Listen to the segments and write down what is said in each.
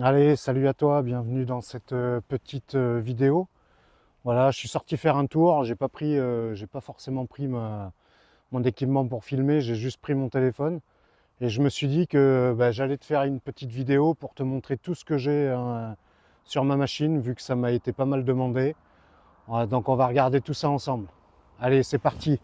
Allez, salut à toi, bienvenue dans cette petite vidéo. Voilà, je suis sorti faire un tour, j'ai pas forcément pris mon équipement pour filmer, j'ai juste pris mon téléphone et je me suis dit que j'allais te faire une petite vidéo pour te montrer tout ce que j'ai sur ma machine, vu que ça m'a été pas mal demandé. Voilà, donc on va regarder tout ça ensemble. Allez, c'est parti.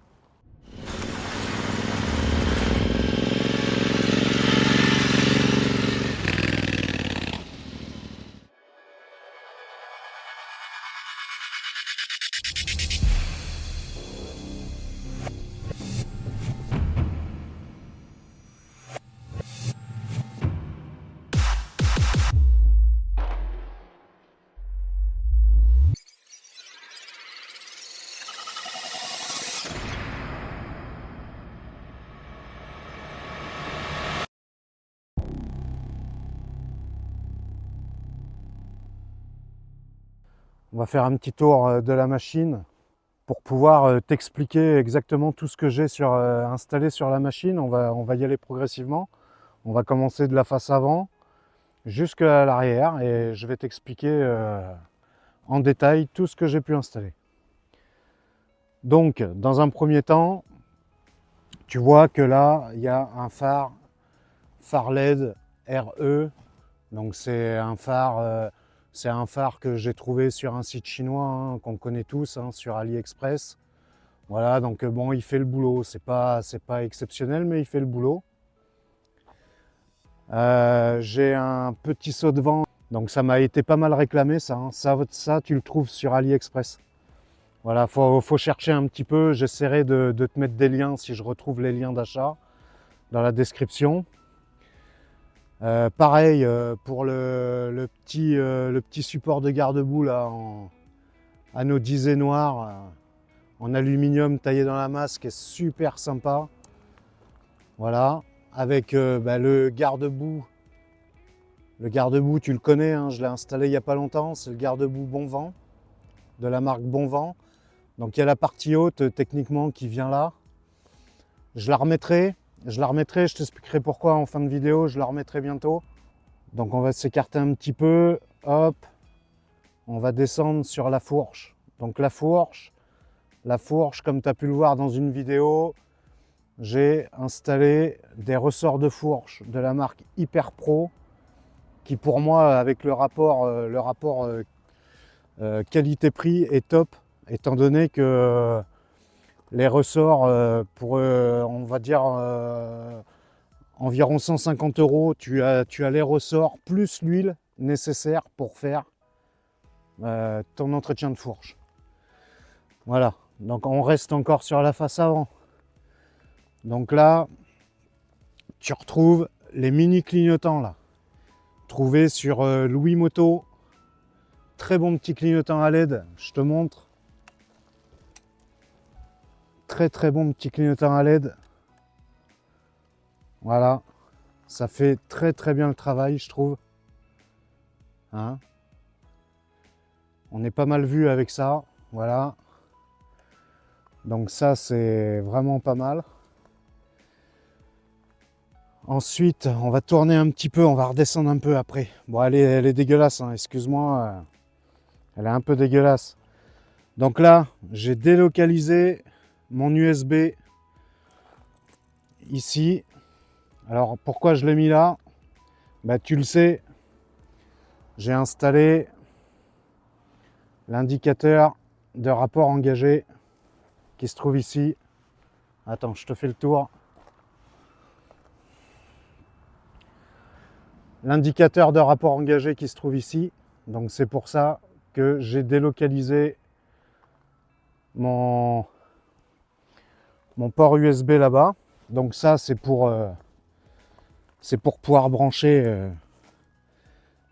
On va faire un petit tour de la machine pour pouvoir t'expliquer exactement tout ce que j'ai installé sur la machine. On va y aller progressivement. On va commencer de la face avant jusqu'à l'arrière et je vais t'expliquer en détail tout ce que j'ai pu installer. Donc, dans un premier temps, tu vois que là, il y a un phare LED RE. Donc, c'est un phare que j'ai trouvé sur un site chinois hein, qu'on connaît tous sur AliExpress. Voilà, donc bon, il fait le boulot. C'est pas exceptionnel, mais il fait le boulot. J'ai un petit saut de vent. Donc ça m'a été pas mal réclamé ça, hein. Ça, tu le trouves sur AliExpress. Voilà, faut chercher un petit peu. J'essaierai de te mettre des liens si je retrouve les liens d'achat dans la description. Pareil pour le petit support de garde-boue là en anodisé noir en aluminium taillé dans la masse qui est super sympa. Voilà, avec le garde-boue. Le garde-boue, tu le connais, hein, je l'ai installé il n'y a pas longtemps. C'est le garde-boue Bonvent de la marque Bonvent. Donc il y a la partie haute techniquement qui vient là. Je la remettrai, je t'expliquerai pourquoi en fin de vidéo, je la remettrai bientôt. Donc on va s'écarter un petit peu, hop, on va descendre sur la fourche. Donc la fourche, comme tu as pu le voir dans une vidéo, j'ai installé des ressorts de fourche de la marque Hyper Pro qui pour moi avec le rapport qualité-prix est top étant donné que les ressorts pour on va dire environ 150 €, tu as les ressorts plus l'huile nécessaire pour faire ton entretien de fourche. Voilà, donc on reste encore sur la face avant. Donc là, tu retrouves les mini clignotants là, trouvés sur Louis Moto. Très bon petit clignotant à LED, je te montre. Très bon petit clignotant à LED. Voilà, ça fait très bien le travail, je trouve. Hein, on est pas mal vu avec ça, voilà. Donc ça, c'est vraiment pas mal. Ensuite, on va tourner un petit peu, on va redescendre un peu après. Bon, elle est dégueulasse, hein, excuse-moi. Elle est un peu dégueulasse. Donc là, j'ai délocalisé mon USB ici. Alors, pourquoi je l'ai mis là? Bah, tu le sais, j'ai installé l'indicateur de rapport engagé qui se trouve ici. Attends, je te fais le tour. L'indicateur de rapport engagé qui se trouve ici. Donc c'est pour ça que j'ai délocalisé mon port USB là-bas. Donc ça c'est pour pouvoir brancher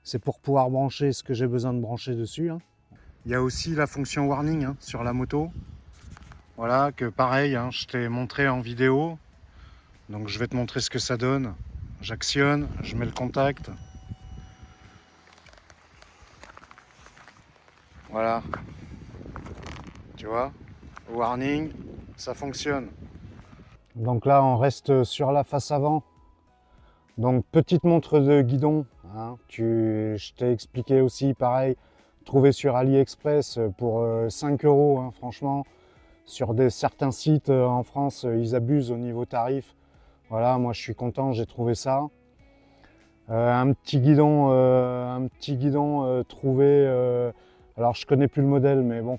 ce que j'ai besoin de brancher dessus. Hein. Il y a aussi la fonction warning hein, sur la moto. Voilà, que pareil, hein, je t'ai montré en vidéo. Donc je vais te montrer ce que ça donne. J'actionne, je mets le contact. Voilà. Tu vois, warning, ça fonctionne. Donc là, on reste sur la face avant. Donc petite montre de guidon hein. Je t'ai expliqué aussi, pareil, trouvé sur AliExpress pour 5 euros, hein, franchement. Sur certains sites en France, ils abusent au niveau tarif. Voilà, moi je suis content, j'ai trouvé ça. Un petit guidon trouvé. Alors je connais plus le modèle, mais bon.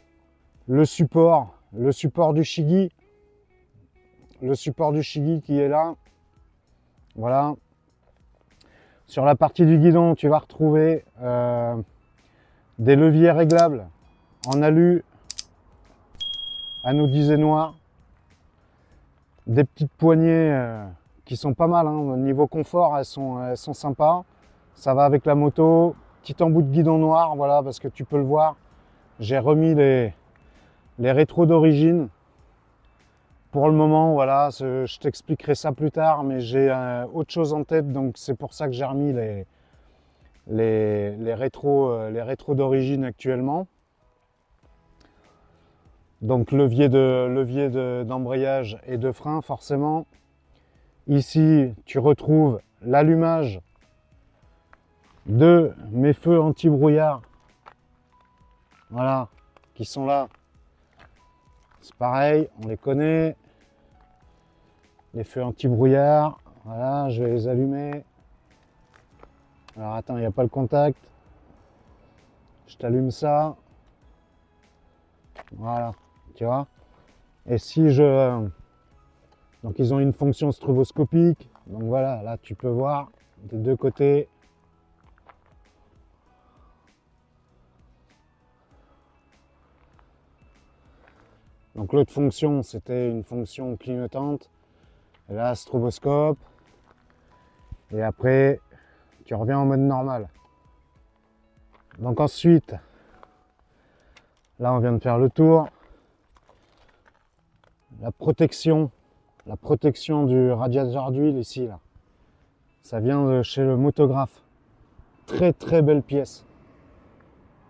Le support du Shigi. Le support du Shigi qui est là. Voilà. Sur la partie du guidon, tu vas retrouver des leviers réglables en alu, anodisé noir. Des petites poignées qui sont pas mal, hein. Au niveau confort, elles sont sympas. Ça va avec la moto. Petit embout de guidon noir, voilà, parce que tu peux le voir. J'ai remis les rétros d'origine. Pour le moment, voilà, je t'expliquerai ça plus tard, mais j'ai autre chose en tête, donc c'est pour ça que j'ai remis les rétros d'origine actuellement. Donc levier d'embrayage et de frein, forcément. Ici, tu retrouves l'allumage de mes feux anti-brouillard. Voilà, qui sont là. C'est pareil, on les connaît. Les feux anti-brouillard. Voilà, je vais les allumer. Alors attends, il n'y a pas le contact. Je t'allume ça. Voilà, tu vois. Et si je... Donc ils ont une fonction stroboscopique. Donc voilà, là tu peux voir des deux côtés. Donc l'autre fonction, c'était une fonction clignotante. Et là, stroboscope. Et après, tu reviens en mode normal. Donc ensuite, là on vient de faire le tour. La protection du radiateur d'huile ici, là. Ça vient de chez le Motographe. Très très belle pièce.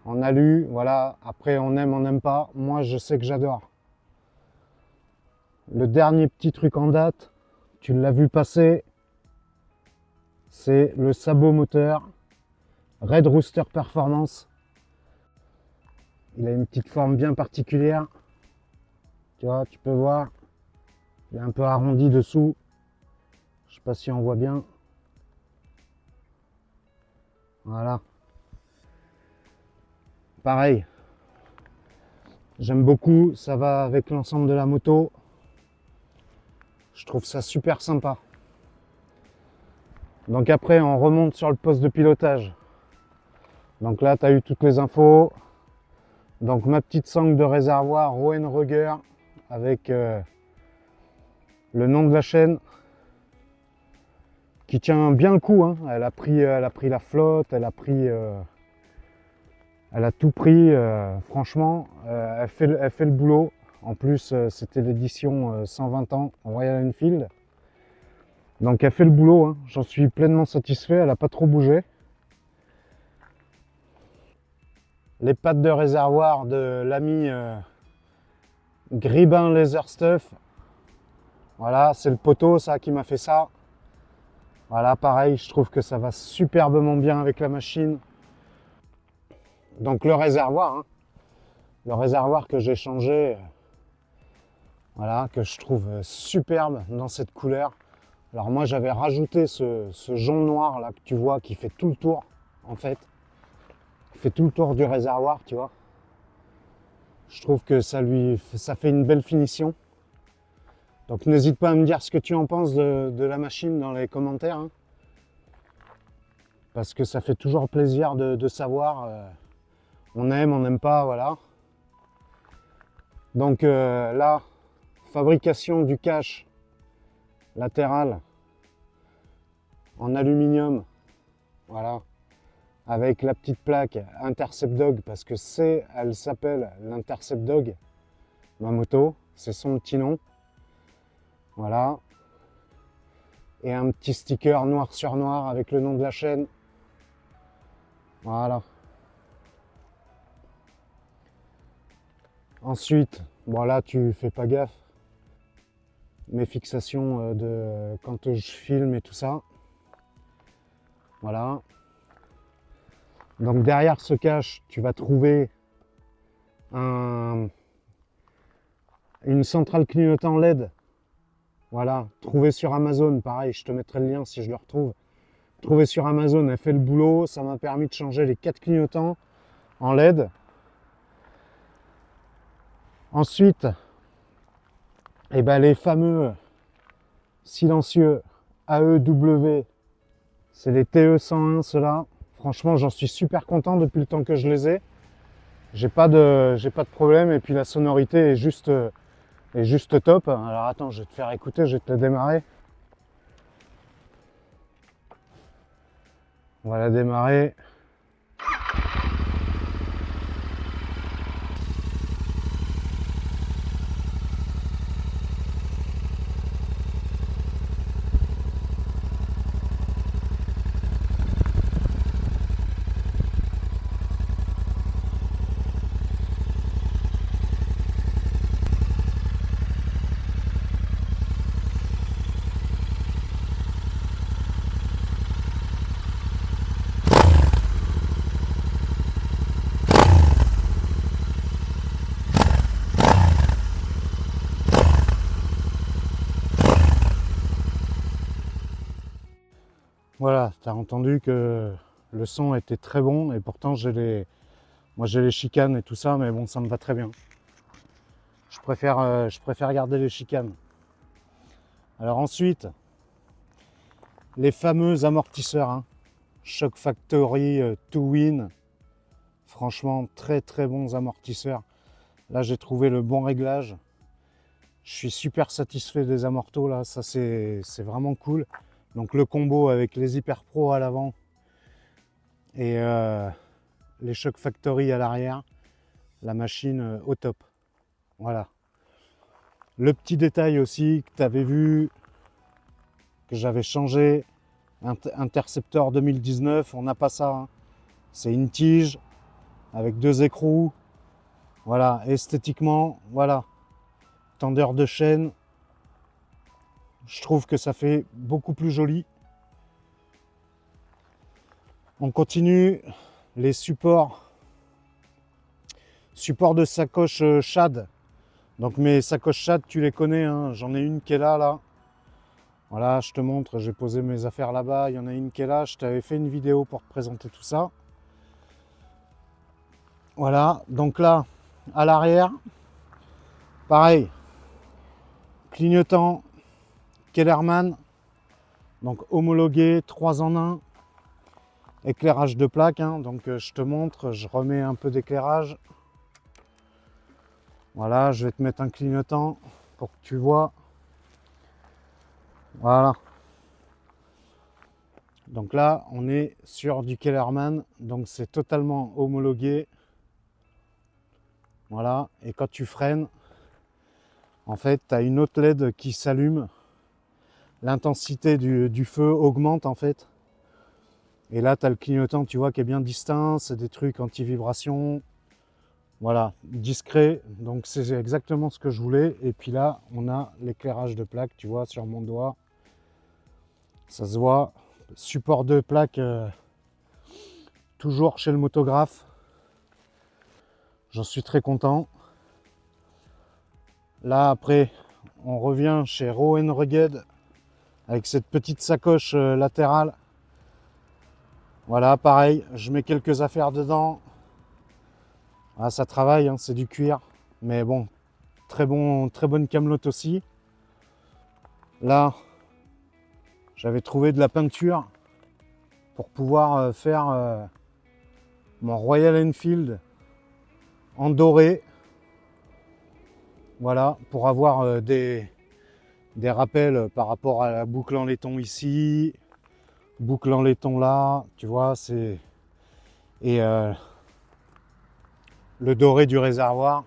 En alu, voilà. Après on aime, on n'aime pas. Moi je sais que j'adore. Le dernier petit truc en date, tu l'as vu passer, c'est le sabot moteur Red Rooster Performance. Il a une petite forme bien particulière. Tu vois, tu peux voir. Il est un peu arrondi dessous. Je sais pas si on voit bien. Voilà. Pareil. J'aime beaucoup. Ça va avec l'ensemble de la moto. Je trouve ça super sympa. Donc après, on remonte sur le poste de pilotage. Donc là, tu as eu toutes les infos. Donc ma petite sangle de réservoir Rowan Ruger avec le nom de la chaîne qui tient bien le coup, hein. Elle a pris la flotte, elle a tout pris. Franchement, elle fait le boulot. En plus, c'était l'édition 120 ans Royal Enfield. Donc elle fait le boulot, hein. J'en suis pleinement satisfait. Elle n'a pas trop bougé. Les pattes de réservoir de l'ami Gribin Laser Stuff. Voilà, c'est le poteau ça qui m'a fait ça. Voilà, pareil, je trouve que ça va superbement bien avec la machine. Donc le réservoir, hein, le réservoir que j'ai changé, voilà, que je trouve superbe dans cette couleur. Alors moi j'avais rajouté ce jaune noir là que tu vois qui fait tout le tour en fait. Il fait tout le tour du réservoir, tu vois. Je trouve que ça fait une belle finition. Donc n'hésite pas à me dire ce que tu en penses de la machine dans les commentaires, hein. Parce que ça fait toujours plaisir de savoir. On aime, on n'aime pas, voilà. Donc là, fabrication du cache latéral en aluminium, voilà, avec la petite plaque Intercept Dog, parce que elle s'appelle l'Intercept Dog, ma moto, c'est son petit nom, voilà. Et un petit sticker noir sur noir avec le nom de la chaîne, voilà. Ensuite, bon là tu fais pas gaffe, mes fixations de quand je filme et tout ça, voilà. Donc derrière ce cache, tu vas trouver une centrale clignotant LED. Voilà, trouvé sur Amazon, pareil, je te mettrai le lien si je le retrouve. Trouvé sur Amazon, elle fait le boulot, ça m'a permis de changer les 4 clignotants en LED. Ensuite, eh ben, les fameux silencieux AEW, c'est les TE101 ceux-là. Franchement, j'en suis super content depuis le temps que je les ai. J'ai pas de problème et puis la sonorité est juste top. Alors attends, je vais te faire écouter, je vais te la démarrer. On va la démarrer. Voilà, tu as entendu que le son était très bon et pourtant moi j'ai les chicanes et tout ça, mais bon, ça me va très bien. Je préfère garder les chicanes. Alors ensuite, les fameux amortisseurs, hein. Shock Factory Two-Win. Franchement, très très bons amortisseurs. Là, j'ai trouvé le bon réglage. Je suis super satisfait des amortos là, ça c'est vraiment cool. Donc le combo avec les Hyper Pro à l'avant et les Shock Factory à l'arrière, la machine au top. Voilà. Le petit détail aussi que tu avais vu, que j'avais changé, Interceptor 2019, on n'a pas ça. Hein. C'est une tige avec 2 écrous. Voilà, esthétiquement, voilà. Tendeur de chaîne, je trouve que ça fait beaucoup plus joli. On continue les supports de sacoche Shad. Donc mes sacoches Shad, tu les connais, hein. J'en ai une qui est là. Voilà, je te montre, j'ai posé mes affaires là-bas. Il y en a une qui est là. Je t'avais fait une vidéo pour te présenter tout ça. Voilà, donc là, à l'arrière, pareil, clignotant Kellerman, donc homologué 3 en 1, éclairage de plaque, hein. Donc je te montre, je remets un peu d'éclairage. Voilà, je vais te mettre un clignotant pour que tu vois. Voilà. Donc là, on est sur du Kellerman, donc c'est totalement homologué. Voilà, et quand tu freines, en fait, tu as une autre LED qui s'allume. L'intensité du feu augmente en fait. Et là, tu as le clignotant, tu vois, qui est bien distinct. C'est des trucs anti-vibration. Voilà, discret. Donc c'est exactement ce que je voulais. Et puis là, on a l'éclairage de plaque, tu vois, sur mon doigt. Ça se voit. Support de plaque, toujours chez le motographe. J'en suis très content. Là, après, on revient chez Rowan Rugged avec cette petite sacoche latérale. Voilà, pareil, je mets quelques affaires dedans. Ah, ça travaille, hein, c'est du cuir. Mais bon, très bonne camelote aussi. Là, j'avais trouvé de la peinture pour pouvoir faire mon Royal Enfield en doré. Voilà, pour avoir des rappels par rapport à la boucle en laiton ici, boucle en laiton là, tu vois, c'est... Et le doré du réservoir,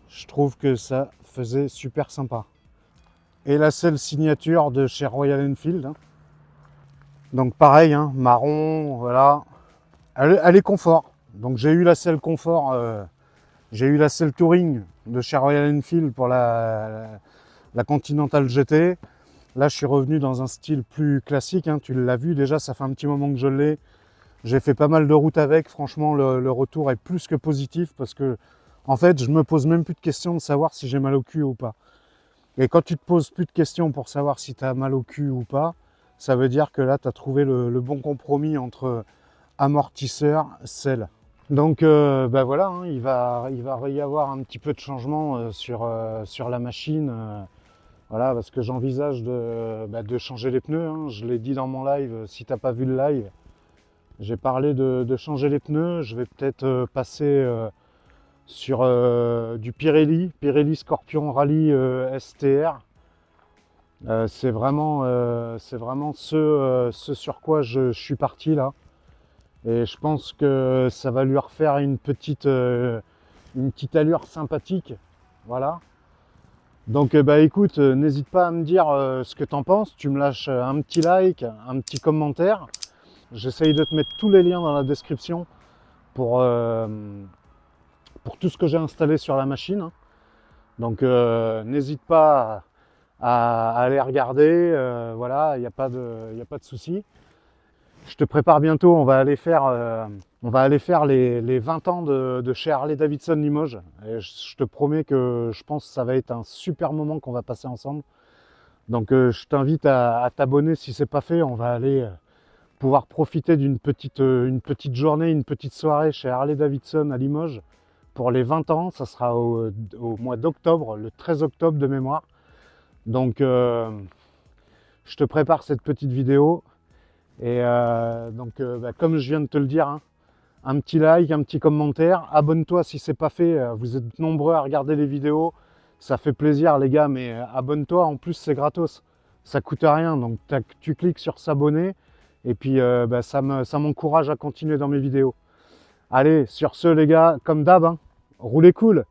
je trouve que ça faisait super sympa. Et la selle signature de chez Royal Enfield. Hein. Donc pareil, hein, marron, voilà. Elle est confort. Donc j'ai eu la selle confort, j'ai eu la selle touring de chez Royal Enfield pour la Continental GT. Là, je suis revenu dans un style plus classique. Hein. Tu l'as vu déjà, ça fait un petit moment que je l'ai. J'ai fait pas mal de routes avec, franchement le retour est plus que positif parce que en fait je me pose même plus de questions de savoir si j'ai mal au cul ou pas. Et quand tu te poses plus de questions pour savoir si tu as mal au cul ou pas, ça veut dire que là tu as trouvé le bon compromis entre amortisseur, selle. Donc bah voilà, hein, il va y avoir un petit peu de changement sur la machine. Voilà, parce que j'envisage de changer les pneus. Hein. Je l'ai dit dans mon live, si t'as pas vu le live, j'ai parlé de changer les pneus. Je vais peut-être passer sur du Pirelli Scorpion Rally STR. C'est vraiment ce sur quoi je suis parti là. Et je pense que ça va lui refaire une petite allure sympathique. Voilà. Donc bah écoute, n'hésite pas à me dire ce que t'en penses. Tu me lâches un petit like, un petit commentaire. J'essaye de te mettre tous les liens dans la description pour, euh, pour tout ce que j'ai installé sur la machine. Hein. Donc n'hésite pas à aller regarder. Voilà, il n'y a pas de souci. Je te prépare bientôt, on va aller faire les 20 ans de chez Harley Davidson Limoges. Et je te promets que je pense que ça va être un super moment qu'on va passer ensemble. Donc je t'invite à t'abonner si ce n'est pas fait. On va aller pouvoir profiter d'une une petite journée, une petite soirée chez Harley Davidson à Limoges pour les 20 ans. Ça sera au mois d'octobre, le 13 octobre de mémoire. Donc je te prépare cette petite vidéo. Et comme je viens de te le dire, hein, un petit like, un petit commentaire, abonne-toi si c'est pas fait, vous êtes nombreux à regarder les vidéos, ça fait plaisir les gars, mais abonne-toi, en plus c'est gratos, ça coûte rien, donc tu cliques sur s'abonner, et puis ça m'encourage à continuer dans mes vidéos. Allez, sur ce les gars, comme d'hab, hein, roulez cool.